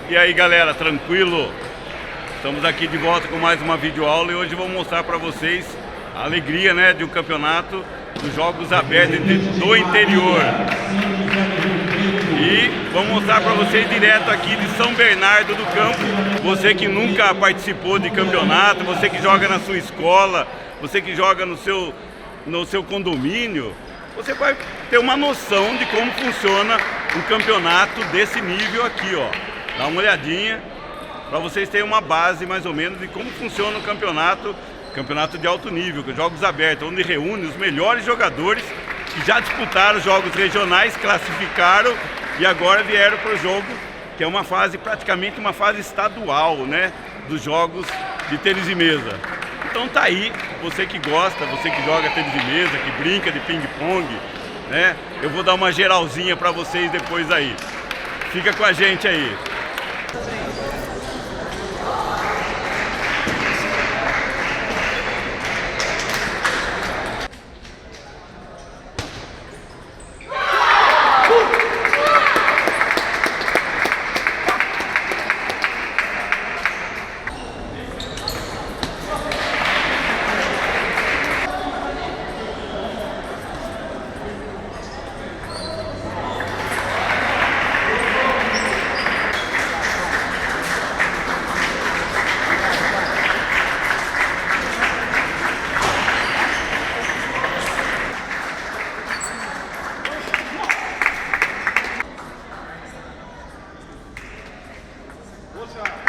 E aí galera, tranquilo? Estamos aqui de volta com mais uma videoaula e hoje vou mostrar para vocês a alegria, né, de um campeonato dos Jogos Abertos do interior. E vou mostrar para vocês direto aqui de São Bernardo do Campo. Você que nunca participou de campeonato, você que joga na sua escola, você que joga no seu condomínio, você vai ter uma noção de como funciona um campeonato desse nível aqui, ó. Dá uma olhadinha para vocês terem uma base mais ou menos de como funciona um campeonato de alto nível, com jogos abertos, onde reúne os melhores jogadores que já disputaram jogos regionais, classificaram e agora vieram para o jogo, que é uma fase, praticamente uma fase estadual, né, dos jogos de tênis de mesa. Então tá aí, você que gosta, você que joga tênis de mesa, que brinca de ping-pong, né, eu vou dar uma geralzinha para vocês depois aí. Fica com a gente aí. Poxa!